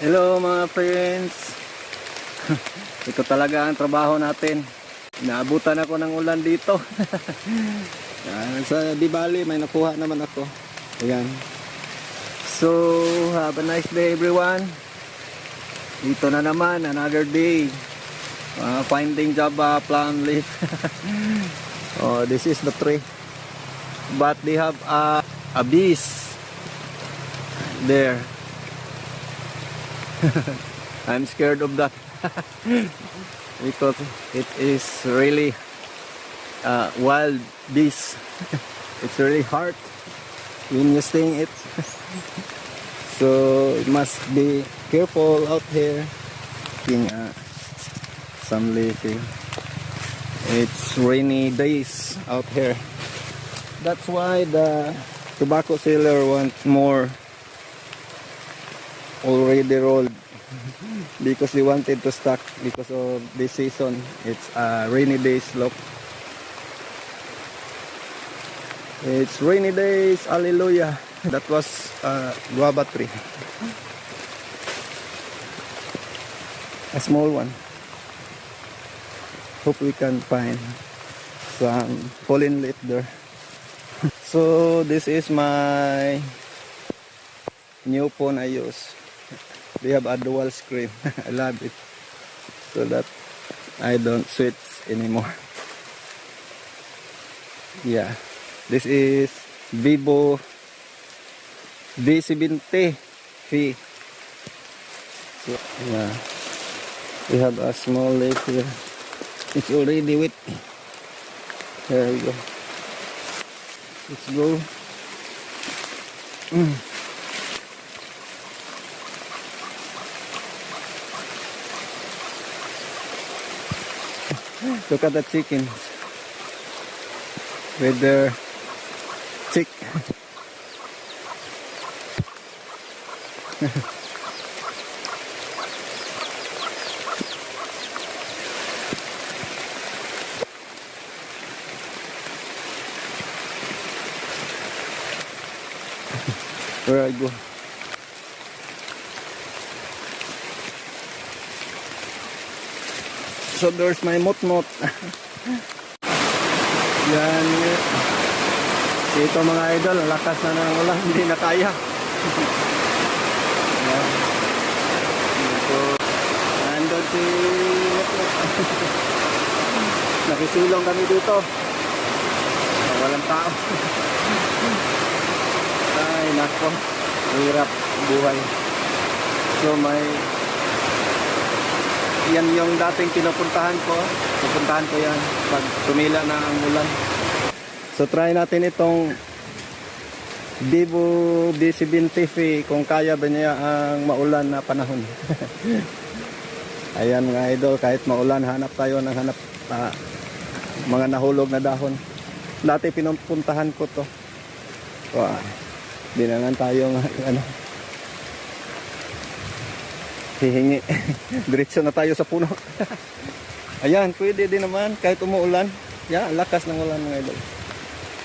Hello mga friends. Ito talaga ang trabaho natin. Naabutan ako ng ulan dito. Sa Di Bali may nakuha naman ako. Ayan. So, have a nice day everyone. Ito na naman, another day. Finding Java plum leaf. Oh, this is the tree. But they have a bees there. I'm scared of that. Because it is really wild bees. It's really hard when you sting it. So it must be careful out here. Some leafy. It's rainy days out here. That's why the tobacco seller wants more already rolled, because they wanted to stock because of this season. It's rainy days. Look, it's rainy days. Hallelujah. That was guava tree, a small one. Hope we can find some fallen leaf there. So this is my new phone I use. They have a dual screen. I love it, so that I don't switch anymore. Yeah, this is Vivo V70 V. So yeah, we have a small lake here. It's already wet. There we go. Let's go. Look at the chicken with their chick. Where I go? So there's my mot-mot. Yan. Ito mga idol, lakas na ng ulan, hindi na kaya. Yan. Ito. Nandun si mot-mot. Nakisulong kami dito. Walang tao. Ay nako, hirap buhay. So yan yung dating pinupuntahan ko. Pupuntahan ko yan pag tumila na ang ulan. So try natin itong Vivo V70 V, kung kaya ba niya ang maulan na panahon. Ayan mga idol, kahit maulan, hanap tayo ng mga nahulog na dahon. Dati pinupuntahan ko to. Wow. Di na nga tayo hihingi. Diretso na tayo sa puno. Ayan, pwede din naman kahit umuulan. Yan, lakas ng ulan mga idol.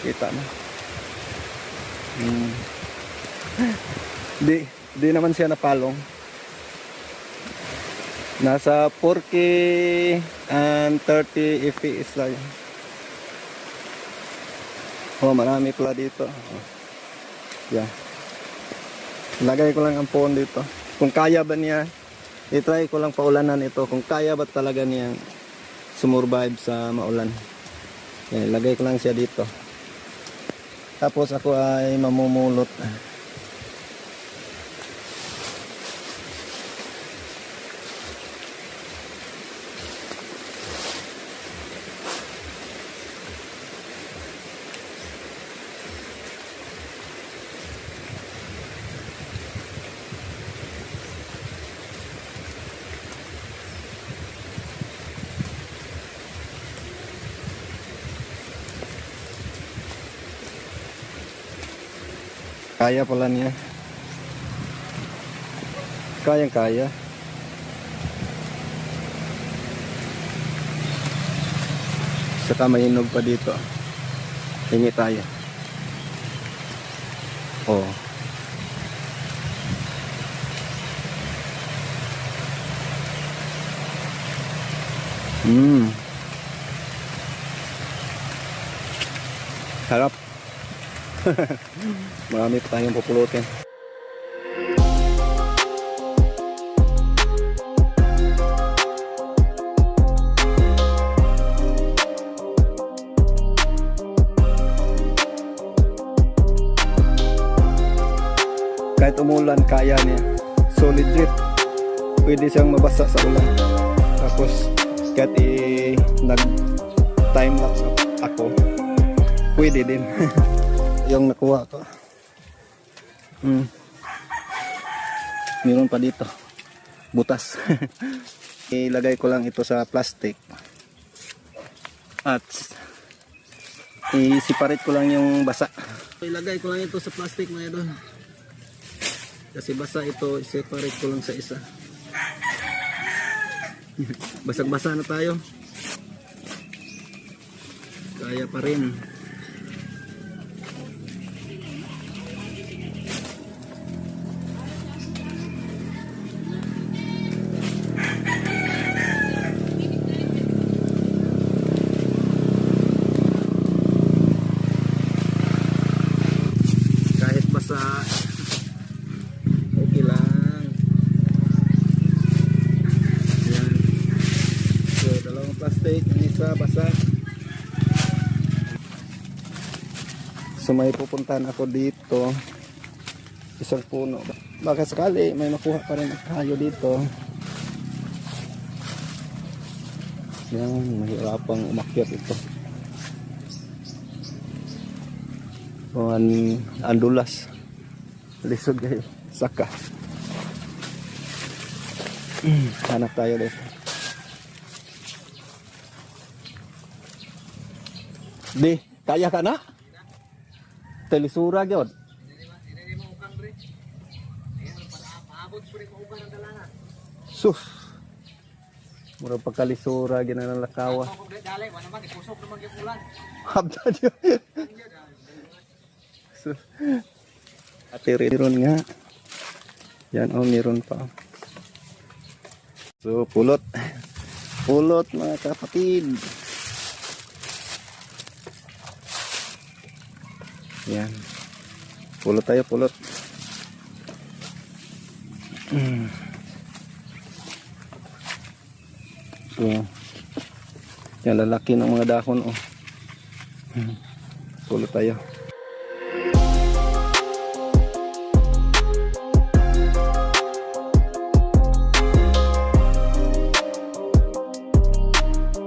Kita na. Di naman siya napalong. Nasa 4K and 30 fps lang. Oh, marami pala dito. Yeah. Lagay ko lang ang phone dito. Kung kaya ba niya, i-try ko lang paulanan ito. Kung kaya ba talaga niya sumurvive sa maulan. Yan, lagay ko lang siya dito. Tapos ako ay mamumulot. Kaya pala niya. Kayang-kaya. Saka may hinog pa dito. Hingi tayo. Oh. Mm. Harap. Marami pa tayong pupulutin. Kahit umulan, kaya niya. So legit, pwede siyang mabasa sa ulan. Tapos kahit nag time lapse ako, pwede din. Yung nakuha ko. Meron pa dito, butas. Ilagay ko lang ito sa plastic at i-separate ko lang yung basa. Ilagay ko lang ito sa plastic mga idol. Kasi basa ito, i-separate ko lang sa isa. Basag-basa na tayo. Kaya pa rin. Kahit basa, okay lang. Yan. So, dalawang plastic, ang isa basa. So may pupuntahan ako dito, isang puno. Baka sakali may makuha pa rin tayo dito. Yan, mahirapang umakyat ito. O, andulas. Lisod kayo, saka. Hanap tayo dito. Di, kaya ka na? Telisura gyud. Sus. Mura pagkalisura ginang lakawa. Habda diyo. Sus. Atiron nga. Yan oh, meron pa. So pulot. Pulot mga kapatid. Yan. Pulot tayo, pulot. So, yan lalaki ng mga dahon oh. Pulot tayo.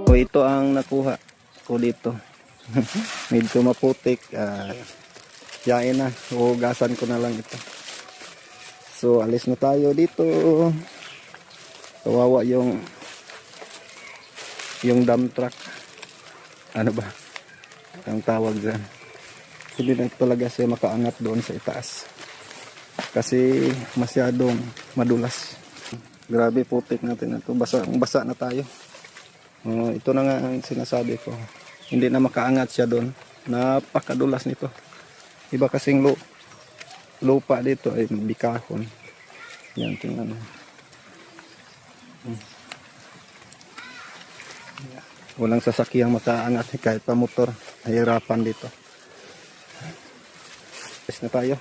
So, ito ang nakuha ko dito. Medyo maputik. Yain na, hugasan ko na lang ito. So alis na tayo dito. Kawawa yung dump truck. Ano ba ang tawag dyan? Hindi na talaga siya makaangat doon sa itaas kasi masyadong madulas. Grabe putik natin ito. Basa na tayo. Ito na nga ang sinasabi ko, hindi na makaangat siya doon. Napakadulas nito. Iba kasing lupa dito ay bikahon. Yan, tingnan mo. Walang sasakyang makaangat kahit pa motor. Nahirapan dito. Yes na tayo.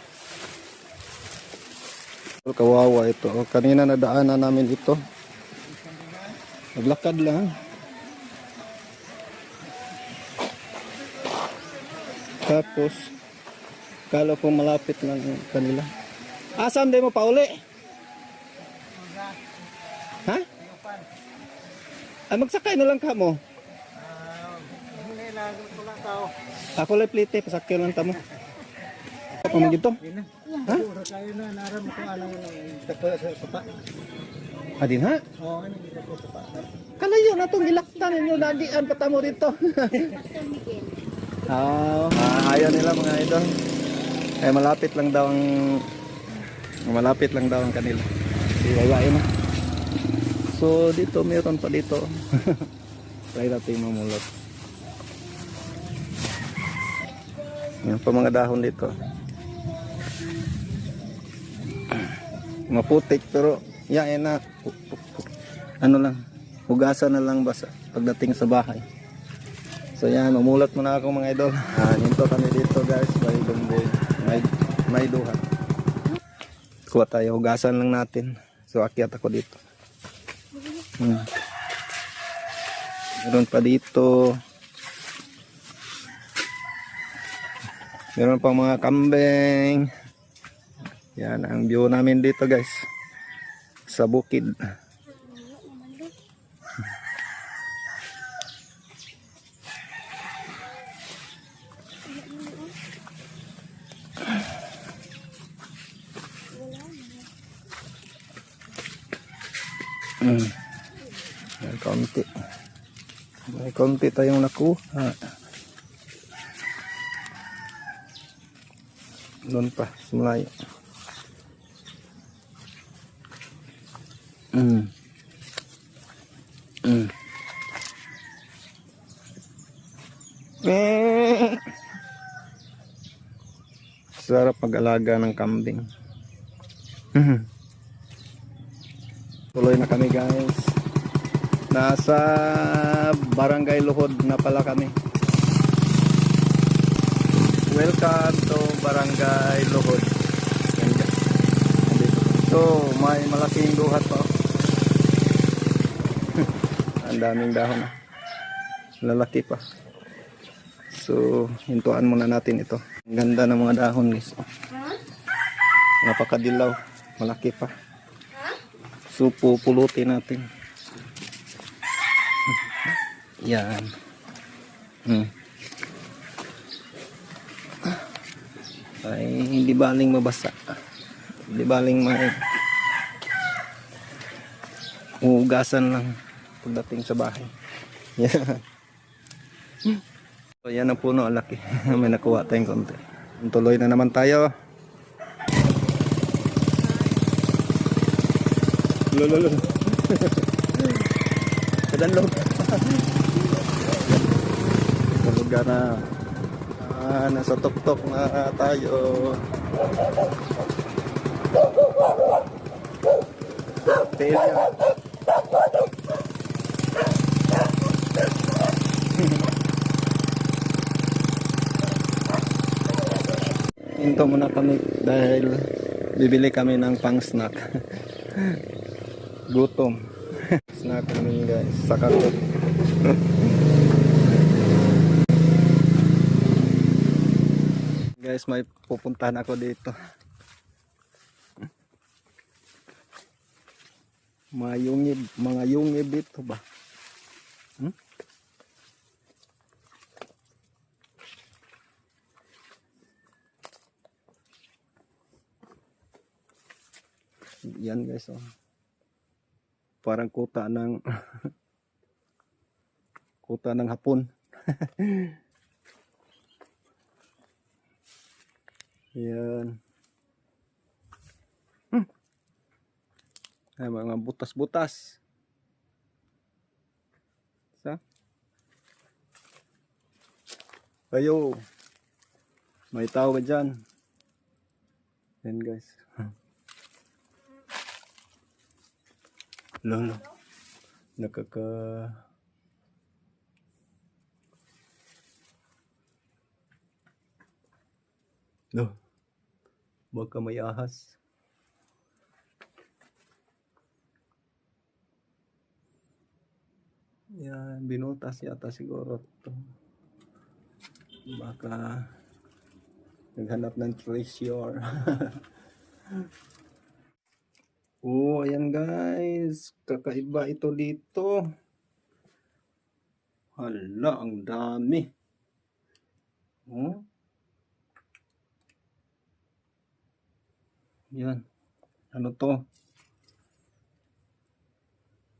Kawawa ito. Kanina nadaanan namin ito. Naglakad lang. Tapos kala ko malapit lang kanila. Asan din mo pa uli? Ha? Ay magsakay na lang ka mo. Ako lang plite, pasakyo lang tamo. Ako man dito? Ha? Adin ha? Kalayo na itong ilaktan ninyo, nadian patamo dito. Ayaw nila mga idol. Ay malapit lang daw ang kanila. Iwayain na. So dito meron pa dito. Try natin mamulot. Yan pa mga dahon dito. Maputik pero yain na. Ano lang. hugasan na lang basta pagdating sa bahay. So yan, umulat muna ako mga idol. Hinto kami dito guys, may dumboy, may duha. Kuha tayo, hugasan lang natin. So akyat ako dito. Meron pa dito. Meron pang mga kambing. Yan ang view namin dito guys. Sa bukid. May konti tayong nakuha. Doon pa, sumulayo. Sarap mag-alaga ng kambing. Tuloy na kami guys. Nasa Barangay Luhod na pala kami. Welcome to Barangay Luhod. So may malaking duhat pa. Ang daming dahon na. Lalaki pa. So hintuan muna natin ito. Ang ganda ng mga dahon guys. Napakadilaw. Malaki pa. So pupulutin natin. Yan. Ay hindi baling mabasa. Hindi baling hugasan lang pagdating sa bahay. Yan. So yan ang puno, laki. May nakuha tayong konti. Tuloy na naman tayo. Lolo. Kadanlog. Sa lugar na nasa tuktok na tayo. Telya. Hinto muna kami dahil bibili kami ng pang snack. Gutom. Snack kami guys sa karton. Guys, may pupuntahan ako dito. Mga yungib dito ba? Yan guys, oh. Parang kuta ng kuta ng hapon. Yan. Ay, mga butas-butas. Sa? Ayo. May tao ba dyan? Yan guys. Lolo. Nakaka... No. Baka may ahas. Yan, binutas yata siguro to. Baka naghanap ng treasure. Oh, ayan guys. Kakaiba ito dito. Hala, ang dami. Oh. Yan. Ano to?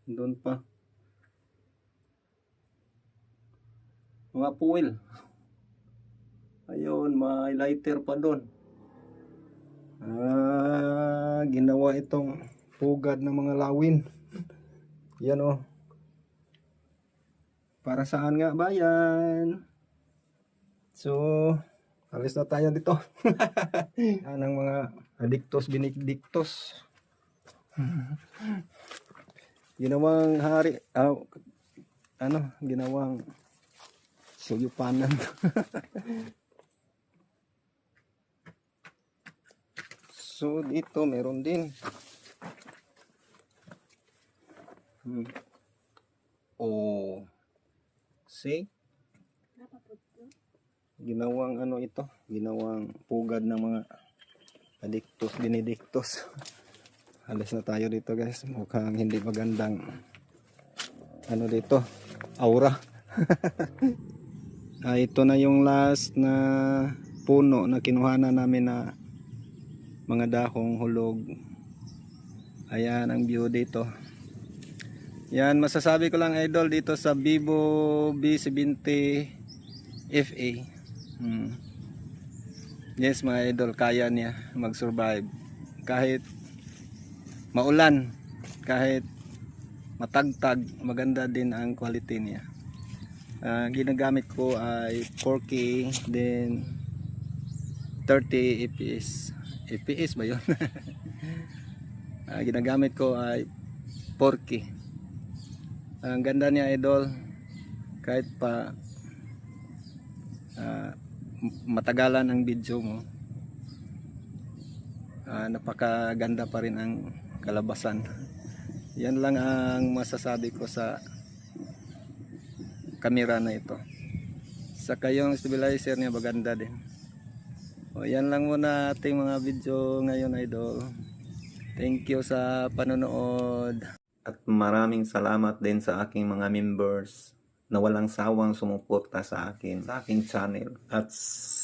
Doon pa. Mga puwil. Ayun, may lighter pa doon. Ginawa itong pugad ng mga lawin. Yan oh. Para saan nga ba yan? So, alis na tayo dito. Yan ang mga adiktos, binidiktos. Ginawang hari, ginawang suyupanan. So dito meron din. Oh. See? Ginawang ito, ginawang pugad ng mga adictus, benedictus. Alis na tayo dito guys, mukhang hindi magandang dito, aura. Ito na yung last na puno na kinuhanan namin na mga dahong hulog. Ayan ang view dito. Yan, masasabi ko lang idol dito sa Vivo V70 FA. Yes mga idol, kaya niya mag-survive kahit maulan, kahit matagtag, maganda din ang quality niya. Ginagamit ko ay 4K, then 30 fps. FPS ba yun? Ginagamit ko ay 4K. Ang ganda niya idol, kahit pa matagalan ang video mo, napakaganda pa rin ang kalabasan. Yan lang ang masasabi ko sa camera na ito. Saka yung stabilizer niya maganda din. O yan lang muna ating mga video ngayon idol. Thank you sa panonood. At maraming salamat din sa aking mga members na walang sawang sumuporta sa aking channel. At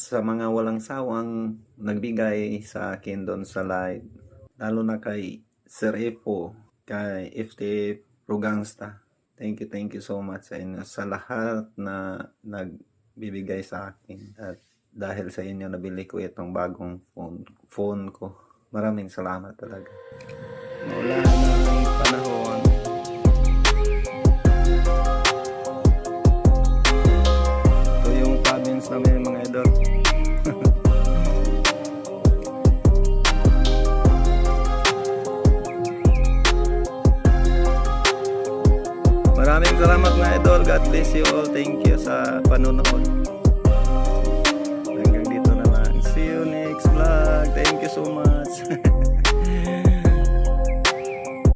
sa mga walang sawang nagbigay sa akin doon sa live. Lalo na kay Sir Epo, kay FT Rugangsta. Thank you so much sa inyo. Sa lahat na nagbibigay sa akin. At dahil sa inyo nabili ko itong bagong phone ko. Maraming salamat talaga. Mula ng panahon. Ito yung province namin mga idol. Maraming salamat mga idol. God bless you all. Thank you sa panonood. Hanggang dito na lang. See you next vlog. Thank you so much.